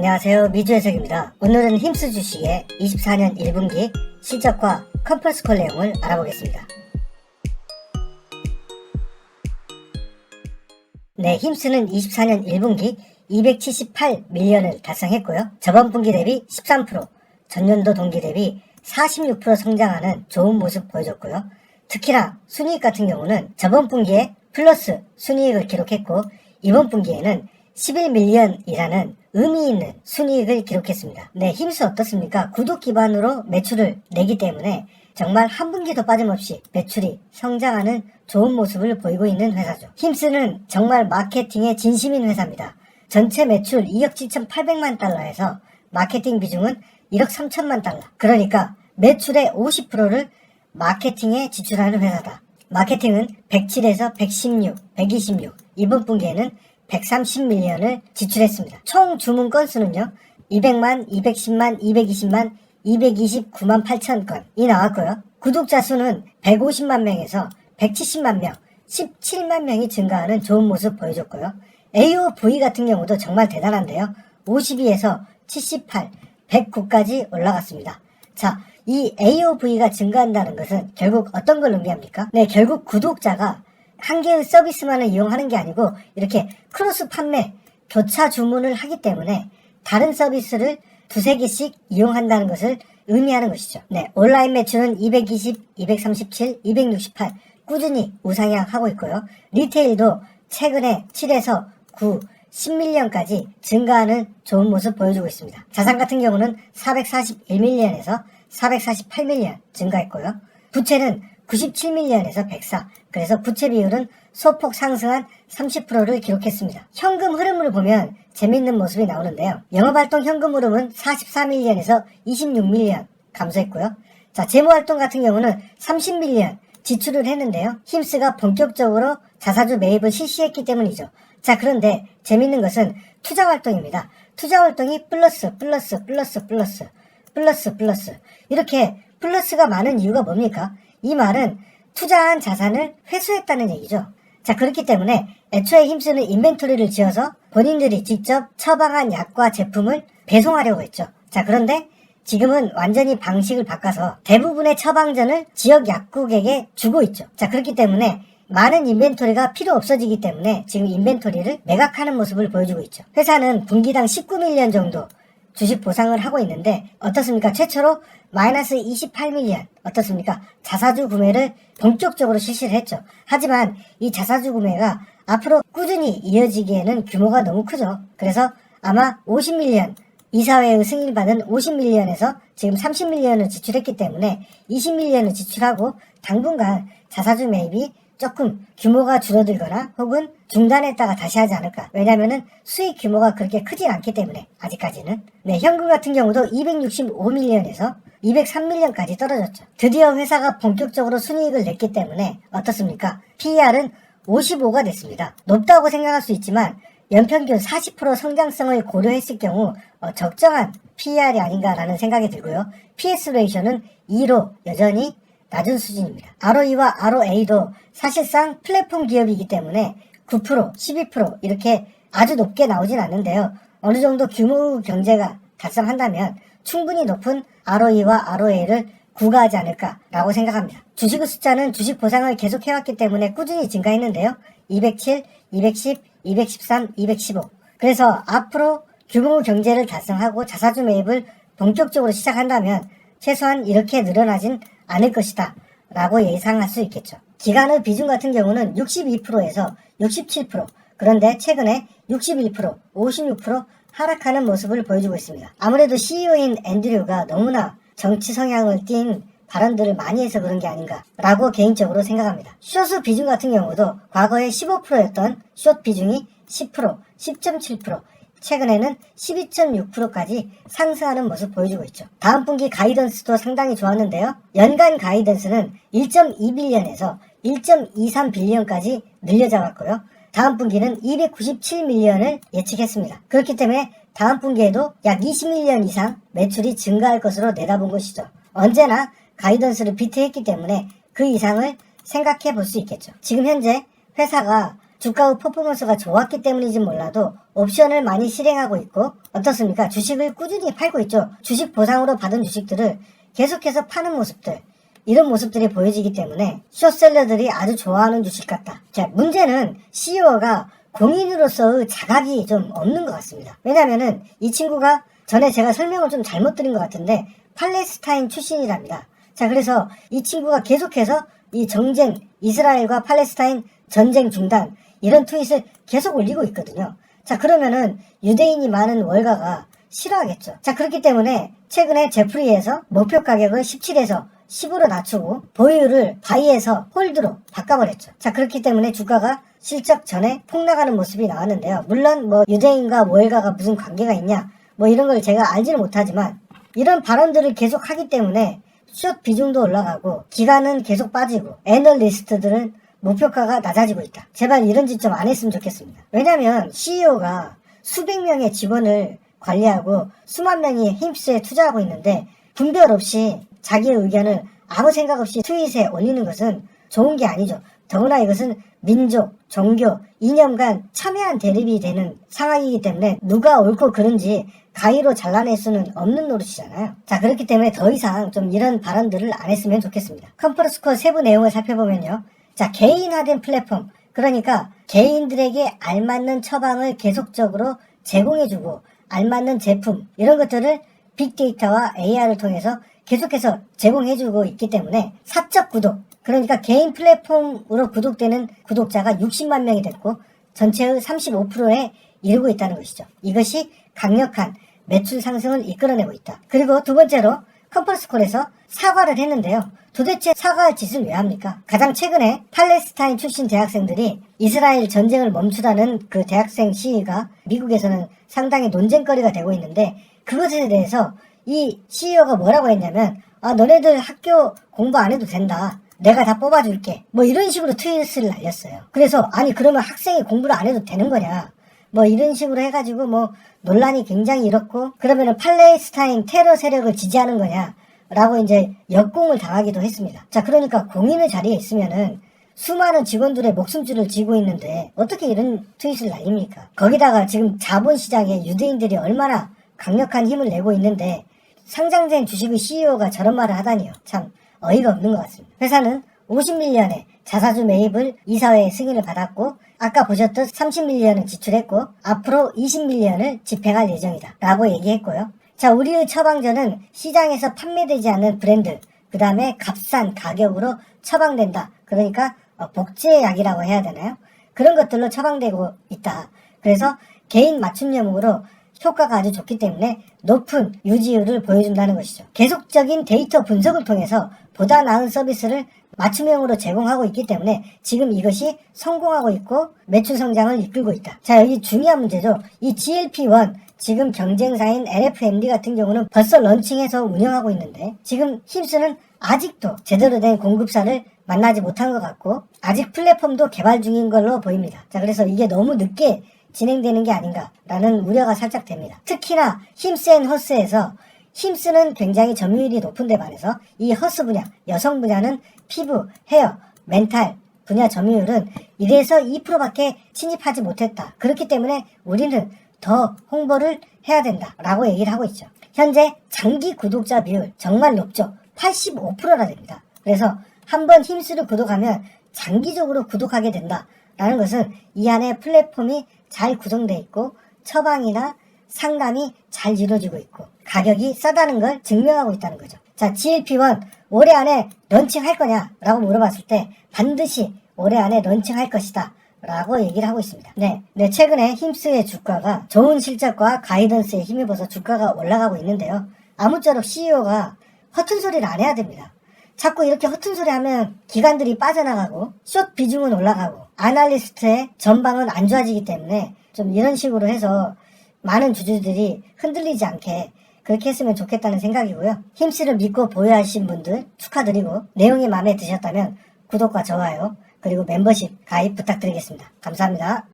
안녕하세요, 미주해석입니다. 오늘은 힘스 주식의 24년 1분기 실적과 컨퍼런스콜 내용을 알아보겠습니다. 네, 힘스는 24년 1분기 278밀리언을 달성했고요. 저번 분기 대비 13%, 전년도 동기 대비 46% 성장하는 좋은 모습 보여줬고요. 특히나 순이익 같은 경우는 저번 분기에 플러스 순이익을 기록했고 이번 분기에는 11밀리언이라는 의미 있는 순이익을 기록했습니다. 네, 힘스 어떻습니까? 구독 기반으로 매출을 내기 때문에 정말 한 분기도 빠짐없이 매출이 성장하는 좋은 모습을 보이고 있는 회사죠. 힘스는 정말 마케팅에 진심인 회사입니다. 전체 매출 2억 7,800만 달러에서 마케팅 비중은 1억 3천만 달러. 그러니까 매출의 50%를 마케팅에 지출하는 회사다. 마케팅은 107에서 116, 126, 이번 분기에는 130밀리언을 지출했습니다. 총 주문 건수는요. 200만, 210만, 220만, 229만 8천 건이 나왔고요. 구독자 수는 150만 명에서 170만 명, 17만 명이 증가하는 좋은 모습 보여줬고요. AOV 같은 경우도 정말 대단한데요. 52에서 78, 109까지 올라갔습니다. 자, 이 AOV가 증가한다는 것은 결국 어떤 걸 의미합니까? 네, 결국 구독자가 한 개의 서비스만을 이용하는 게 아니고 이렇게 크로스 판매, 교차 주문을 하기 때문에 다른 서비스를 두세 개씩 이용한다는 것을 의미하는 것이죠. 네, 온라인 매출은 220, 237, 268 꾸준히 우상향하고 있고요. 리테일도 최근에 7에서 9, 10밀리언까지 증가하는 좋은 모습 보여주고 있습니다. 자산 같은 경우는 441밀리언에서 448밀리언 증가했고요. 부채는 97밀리언에서 104, 그래서 부채 비율은 소폭 상승한 30%를 기록했습니다. 현금 흐름을 보면 재미있는 모습이 나오는데요. 영업활동 현금 흐름은 44밀리언에서 26밀리언 감소했고요. 자, 재무활동 같은 경우는 30밀리언 지출을 했는데요. 힘스가 본격적으로 자사주 매입을 실시했기 때문이죠. 자, 그런데 재미있는 것은 투자활동입니다. 투자활동이 플러스 이렇게 플러스가 많은 이유가 뭡니까? 이 말은 투자한 자산을 회수했다는 얘기죠. 자, 그렇기 때문에 애초에 힘쓰는 인벤토리를 지어서 본인들이 직접 처방한 약과 제품을 배송하려고 했죠. 자, 그런데 지금은 완전히 방식을 바꿔서 대부분의 처방전을 지역 약국에게 주고 있죠. 자, 그렇기 때문에 많은 인벤토리가 필요 없어지기 때문에 지금 인벤토리를 매각하는 모습을 보여주고 있죠. 회사는 분기당 19밀리언 정도 주식 보상을 하고 있는데 어떻습니까? 최초로 마이너스 28밀리언 어떻습니까? 자사주 구매를 본격적으로 실시를 했죠. 하지만 이 자사주 구매가 앞으로 꾸준히 이어지기에는 규모가 너무 크죠. 그래서 아마 50밀리언 이사회의 승인을 받은 50밀리언에서 지금 30밀리언을 지출했기 때문에 20밀리언을 지출하고 당분간 자사주 매입이 조금 규모가 줄어들거나 혹은 중단했다가 다시 하지 않을까. 왜냐면은 수익 규모가 그렇게 크진 않기 때문에 아직까지는. 네, 현금 같은 경우도 265밀리언에서 203밀리언까지 떨어졌죠. 드디어 회사가 본격적으로 순이익을 냈기 때문에 어떻습니까? PER은 55가 됐습니다. 높다고 생각할 수 있지만 연평균 40% 성장성을 고려했을 경우 적정한 PER이 아닌가라는 생각이 들고요. PS 레이쇼는 2로 여전히 낮은 수준입니다. ROE와 ROA도 사실상 플랫폼 기업이기 때문에 9%, 12% 이렇게 아주 높게 나오진 않는데요. 어느 정도 규모 경제가 달성한다면 충분히 높은 ROE와 ROA를 구가하지 않을까라고 생각합니다. 주식의 숫자는 주식 보상을 계속 해왔기 때문에 꾸준히 증가했는데요. 207, 210, 213, 215. 그래서 앞으로 규모 경제를 달성하고 자사주 매입을 본격적으로 시작한다면 최소한 이렇게 늘어나진 않을 것이다 라고 예상할 수 있겠죠. 기간의 비중 같은 경우는 62%에서 67%, 그런데 최근에 61%, 56% 하락하는 모습을 보여주고 있습니다. 아무래도 CEO인 앤드류가 너무나 정치 성향을 띤 발언들을 많이 해서 그런 게 아닌가 라고 개인적으로 생각합니다. 숏의 비중 같은 경우도 과거에 15%였던 숏 비중이 10%, 10.7%, 최근에는 12.6%까지 상승하는 모습 보여주고 있죠. 다음 분기 가이던스도 상당히 좋았는데요. 연간 가이던스는 1.2빌리언에서 1.23빌리언까지 늘려잡았고요. 다음 분기는 297밀리언을 예측했습니다. 그렇기 때문에 다음 분기에도 약 20밀리언 이상 매출이 증가할 것으로 내다본 것이죠. 언제나 가이던스를 비트했기 때문에 그 이상을 생각해 볼 수 있겠죠. 지금 현재 회사가 주가의 퍼포먼스가 좋았기 때문인지 몰라도 옵션을 많이 실행하고 있고 어떻습니까? 주식을 꾸준히 팔고 있죠. 주식 보상으로 받은 주식들을 계속해서 파는 모습들, 이런 모습들이 보여지기 때문에 숏셀러들이 아주 좋아하는 주식 같다. 자, 문제는 CEO가 공인으로서의 자각이 좀 없는 것 같습니다. 왜냐면은 이 친구가 전에 제가 설명을 좀 잘못 드린 것 같은데 팔레스타인 출신이랍니다. 자, 그래서 이 친구가 계속해서 이 정쟁, 이스라엘과 팔레스타인 전쟁 중단 이런 트윗을 계속 올리고 있거든요. 자, 그러면은 유대인이 많은 월가가 싫어하겠죠. 자, 그렇기 때문에 최근에 제프리에서 목표 가격을 17에서 10으로 낮추고 보유를 바이에서 홀드로 바꿔버렸죠. 자, 그렇기 때문에 주가가 실적 전에 폭락하는 모습이 나왔는데요. 물론 뭐 유대인과 월가가 무슨 관계가 있냐 뭐 이런 걸 제가 알지는 못하지만 이런 발언들을 계속 하기 때문에 숏 비중도 올라가고 기간은 계속 빠지고 애널리스트들은 목표가가 낮아지고 있다. 제발 이런 짓 좀 안 했으면 좋겠습니다. 왜냐면 CEO가 수백 명의 직원을 관리하고 수만 명이 힘스에 투자하고 있는데 분별 없이 자기의 의견을 아무 생각 없이 트윗에 올리는 것은 좋은 게 아니죠. 더구나 이것은 민족, 종교, 이념 간 첨예한 대립이 되는 상황이기 때문에 누가 옳고 그른지 가위로 잘라낼 수는 없는 노릇이잖아요. 자, 그렇기 때문에 더 이상 좀 이런 발언들을 안 했으면 좋겠습니다. 컴포스코 세부 내용을 살펴보면요. 자, 개인화된 플랫폼, 그러니까 개인들에게 알맞는 처방을 계속적으로 제공해주고 알맞는 제품 이런 것들을 빅데이터와 AI를 통해서 계속해서 제공해주고 있기 때문에 사적 구독, 그러니까 개인 플랫폼으로 구독되는 구독자가 60만 명이 됐고 전체의 35%에 이르고 있다는 것이죠. 이것이 강력한 매출 상승을 이끌어내고 있다. 그리고 두 번째로 컴퍼스콜에서 사과를 했는데요. 도대체 사과할 짓을 왜 합니까? 가장 최근에 팔레스타인 출신 대학생들이 이스라엘 전쟁을 멈추라는 그 대학생 시위가 미국에서는 상당히 논쟁거리가 되고 있는데 그것에 대해서 이 CEO가 뭐라고 했냐면 너네들 학교 공부 안 해도 된다. 내가 다 뽑아줄게. 뭐 이런 식으로 트윗을 날렸어요. 그래서 그러면 학생이 공부를 안 해도 되는 거냐. 뭐 이런 식으로 해가지고 뭐 논란이 굉장히 일었고 그러면은 팔레스타인 테러 세력을 지지하는 거냐 라고 이제 역공을 당하기도 했습니다. 자, 그러니까 공인의 자리에 있으면은 수많은 직원들의 목숨줄을 쥐고 있는데 어떻게 이런 트윗을 날립니까? 거기다가 지금 자본시장에 유대인들이 얼마나 강력한 힘을 내고 있는데 상장된 주식의 CEO가 저런 말을 하다니요. 참 어이가 없는 것 같습니다. 회사는 50밀리언의 자사주 매입을 이사회의 승인을 받았고 아까 보셨듯 30밀리언을 지출했고 앞으로 20밀리언을 집행할 예정이다 라고 얘기했고요. 자, 우리의 처방전은 시장에서 판매되지 않는 브랜드, 그 다음에 값싼 가격으로 처방된다. 그러니까 복제약이라고 해야 되나요? 그런 것들로 처방되고 있다. 그래서 개인 맞춤형으로 효과가 아주 좋기 때문에 높은 유지율을 보여준다는 것이죠. 계속적인 데이터 분석을 통해서 보다 나은 서비스를 맞춤형으로 제공하고 있기 때문에 지금 이것이 성공하고 있고 매출 성장을 이끌고 있다. 자, 여기 중요한 문제죠. 이 GLP-1 지금 경쟁사인 LFMD 같은 경우는 벌써 런칭해서 운영하고 있는데 지금 힘쓰는 아직도 제대로 된 공급사를 만나지 못한 것 같고 아직 플랫폼도 개발 중인 걸로 보입니다. 자, 그래서 이게 너무 늦게 진행되는 게 아닌가라는 우려가 살짝 됩니다. 특히나 힘스 앤 허스에서 힘스는 굉장히 점유율이 높은 데 반해서 이 허스 분야, 여성 분야는 피부, 헤어, 멘탈 분야 점유율은 1에서 2%밖에 침입하지 못했다. 그렇기 때문에 우리는 더 홍보를 해야 된다라고 얘기를 하고 있죠. 현재 장기 구독자 비율 정말 높죠. 85%나 됩니다. 그래서 한번 힘스를 구독하면 장기적으로 구독하게 된다라는 것은 이 안에 플랫폼이 잘 구성되어 있고 처방이나 상담이 잘 이루어지고 있고 가격이 싸다는 걸 증명하고 있다는 거죠. 자, GLP-1 올해 안에 런칭할 거냐라고 물어봤을 때 반드시 올해 안에 런칭할 것이다 라고 얘기를 하고 있습니다. 네, 최근에 힘스의 주가가 좋은 실적과 가이던스에 힘입어서 주가가 올라가고 있는데요. 아무쪼록 CEO가 허튼 소리를 안 해야 됩니다. 자꾸 이렇게 허튼 소리 하면 기관들이 빠져나가고 숏 비중은 올라가고 아날리스트의 전방은 안 좋아지기 때문에 좀 이런 식으로 해서 많은 주주들이 흔들리지 않게 그렇게 했으면 좋겠다는 생각이고요. 힘스를 믿고 보유하신 분들 축하드리고 내용이 마음에 드셨다면 구독과 좋아요 그리고 멤버십 가입 부탁드리겠습니다. 감사합니다.